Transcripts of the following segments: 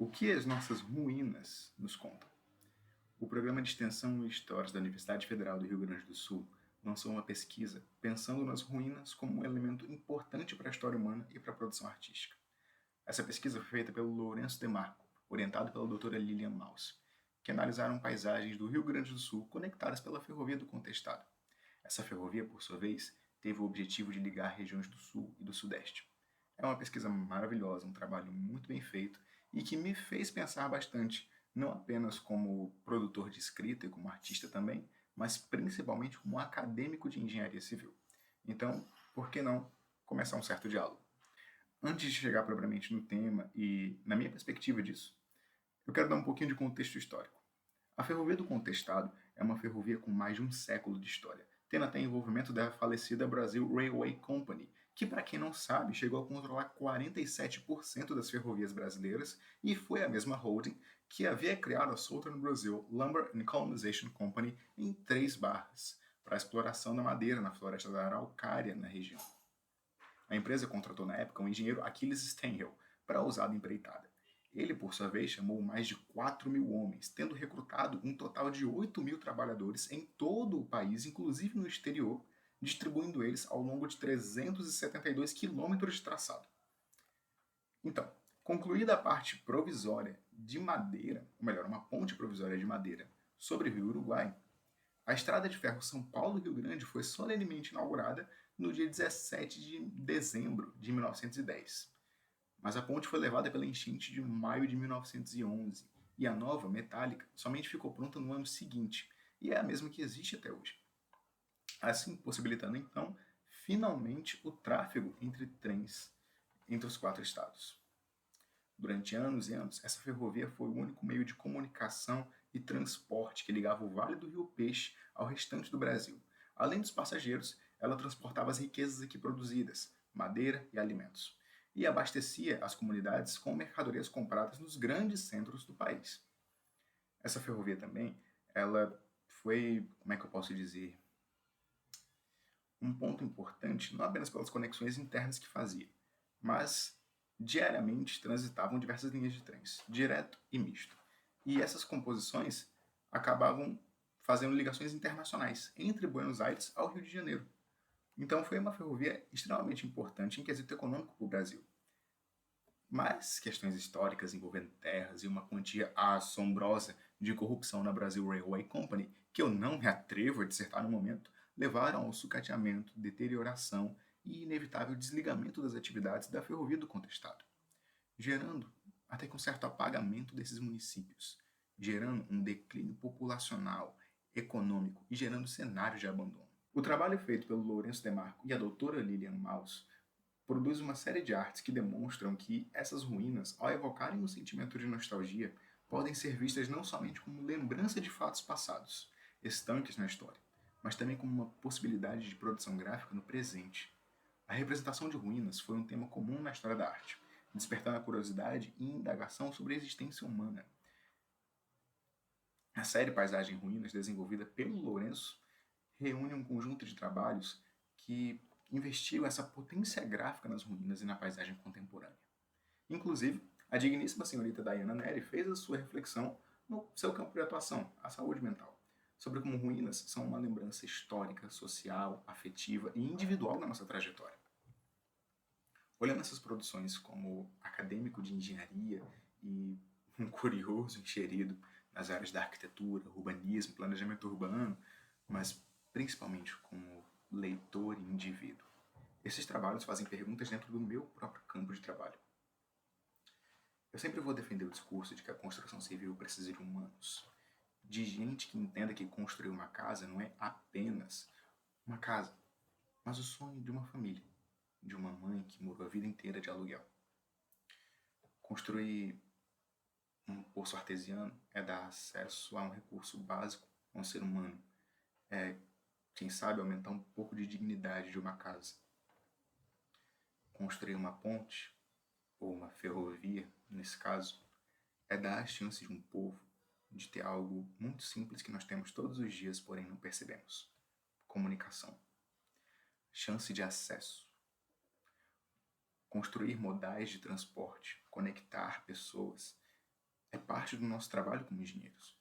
O que as nossas ruínas nos contam? O Programa de Extensão e Histórias da Universidade Federal do Rio Grande do Sul lançou uma pesquisa pensando nas ruínas como um elemento importante para a história humana e para a produção artística. Essa pesquisa foi feita pelo Lourenço Demarco, orientado pela doutora Lilian Maus, que analisaram paisagens do Rio Grande do Sul conectadas pela Ferrovia do Contestado. Essa ferrovia, por sua vez, teve o objetivo de ligar regiões do Sul e do Sudeste. É uma pesquisa maravilhosa, um trabalho muito bem feito e que me fez pensar bastante, não apenas como produtor de escrita e como artista também, mas principalmente como acadêmico de engenharia civil. Então, por que não começar um certo diálogo? Antes de chegar propriamente no tema e na minha perspectiva disso, eu quero dar um pouquinho de contexto histórico. A Ferrovia do Contestado é uma ferrovia com mais de um século de história, tendo até envolvimento da falecida Brazil Railway Company, que, para quem não sabe, chegou a controlar 47% das ferrovias brasileiras e foi a mesma holding que havia criado a Southern Brazil Lumber and Colonization Company em Três Barras, para a exploração da madeira na floresta da Araucária, na região. A empresa contratou na época o engenheiro Achilles Stenhill para usar a empreitada. Ele, por sua vez, chamou mais de 4.000 homens, tendo recrutado um total de 8.000 trabalhadores em todo o país, inclusive no exterior, distribuindo eles ao longo de 372 quilômetros de traçado. Então, concluída a parte provisória de madeira, ou melhor, uma ponte provisória de madeira sobre o Rio Uruguai, a estrada de ferro São Paulo-Rio Grande foi solenemente inaugurada no dia 17 de dezembro de 1910. Mas a ponte foi levada pela enchente de maio de 1911 e a nova, metálica, somente ficou pronta no ano seguinte, e é a mesma que existe até hoje. Assim, possibilitando então, finalmente, o tráfego entre trens entre os quatro estados. Durante anos e anos, essa ferrovia foi o único meio de comunicação e transporte que ligava o Vale do Rio Peixe ao restante do Brasil. Além dos passageiros, ela transportava as riquezas aqui produzidas, madeira e alimentos, e abastecia as comunidades com mercadorias compradas nos grandes centros do país. Essa ferrovia também, ela foi, como é que eu posso dizer, um ponto importante, não apenas pelas conexões internas que fazia, mas diariamente transitavam diversas linhas de trens, direto e misto. E essas composições acabavam fazendo ligações internacionais entre Buenos Aires ao Rio de Janeiro. Então foi uma ferrovia extremamente importante em quesito econômico para o Brasil. Mas questões históricas envolvendo terras e uma quantia assombrosa de corrupção na Brazil Railway Company, que eu não me atrevo a dissertar no momento, levaram ao sucateamento, deterioração e inevitável desligamento das atividades da Ferrovia do Contestado, gerando até que um certo apagamento desses municípios, gerando um declínio populacional, econômico e gerando cenários de abandono. O trabalho feito pelo Lourenço Demarco e a doutora Lilian Maus produz uma série de artes que demonstram que essas ruínas, ao evocarem um sentimento de nostalgia, podem ser vistas não somente como lembrança de fatos passados, estanques na história, mas também como uma possibilidade de produção gráfica no presente. A representação de ruínas foi um tema comum na história da arte, despertando a curiosidade e indagação sobre a existência humana. A série Paisagem em Ruínas, desenvolvida pelo Lourenço, reúne um conjunto de trabalhos que investigam essa potência gráfica nas ruínas e na paisagem contemporânea. Inclusive, a digníssima senhorita Diana Neri fez a sua reflexão no seu campo de atuação, a saúde mental, sobre como ruínas são uma lembrança histórica, social, afetiva e individual da nossa trajetória. Olhando essas produções como acadêmico de engenharia e um curioso enxerido nas áreas da arquitetura, urbanismo, planejamento urbano, mas principalmente como leitor e indivíduo, esses trabalhos fazem perguntas dentro do meu próprio campo de trabalho. Eu sempre vou defender o discurso de que a construção civil precisa de humanos, de gente que entenda que construir uma casa não é apenas uma casa, mas o sonho de uma família, de uma mãe que morou a vida inteira de aluguel. Construir um poço artesiano é dar acesso a um recurso básico a um ser humano, é, quem sabe, aumentar um pouco de dignidade de uma casa. Construir uma ponte, ou uma ferrovia, nesse caso, é dar a chance de um povo de ter algo muito simples que nós temos todos os dias, porém não percebemos: comunicação, chance de acesso. Construir modais de transporte, conectar pessoas, parte do nosso trabalho como engenheiros.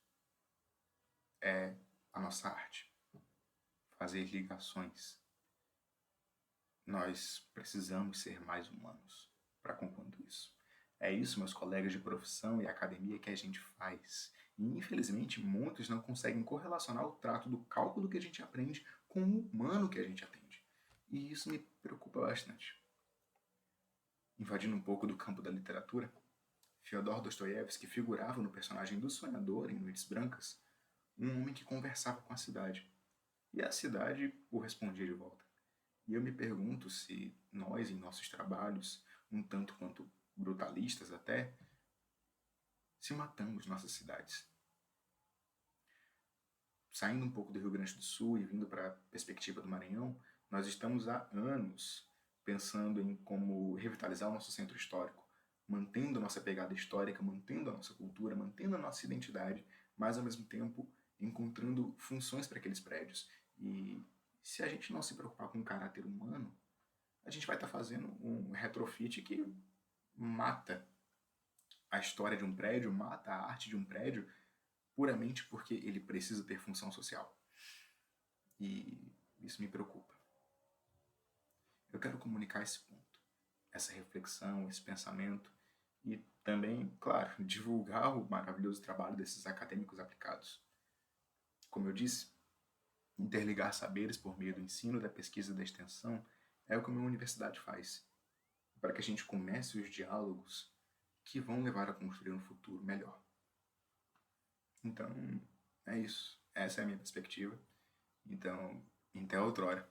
É a nossa arte. Fazer ligações. Nós precisamos ser mais humanos para concluir isso. É isso, meus colegas de profissão e academia, que a gente faz. E, infelizmente, muitos não conseguem correlacionar o trato do cálculo que a gente aprende com o humano que a gente atende. E isso me preocupa bastante. Invadindo um pouco do campo da literatura, Fyodor Dostoiévski figurava no personagem do Sonhador em Noites Brancas, um homem que conversava com a cidade. E a cidade o respondia de volta. E eu me pergunto se nós, em nossos trabalhos, um tanto quanto brutalistas até, se matamos nossas cidades. Saindo um pouco do Rio Grande do Sul e vindo para a perspectiva do Maranhão, nós estamos há anos pensando em como revitalizar o nosso centro histórico, mantendo a nossa pegada histórica, mantendo a nossa cultura, mantendo a nossa identidade, mas ao mesmo tempo encontrando funções para aqueles prédios. E se a gente não se preocupar com o caráter humano, a gente vai estar fazendo um retrofit que mata a história de um prédio, mata a arte de um prédio, puramente porque ele precisa ter função social. E isso me preocupa. Eu quero comunicar esse ponto, essa reflexão, esse pensamento, e também, claro, divulgar o maravilhoso trabalho desses acadêmicos aplicados. Como eu disse, interligar saberes por meio do ensino, da pesquisa e da extensão é o que a minha universidade faz, para que a gente comece os diálogos que vão levar a construir um futuro melhor. Então, é isso. Essa é a minha perspectiva. Então, até outra hora.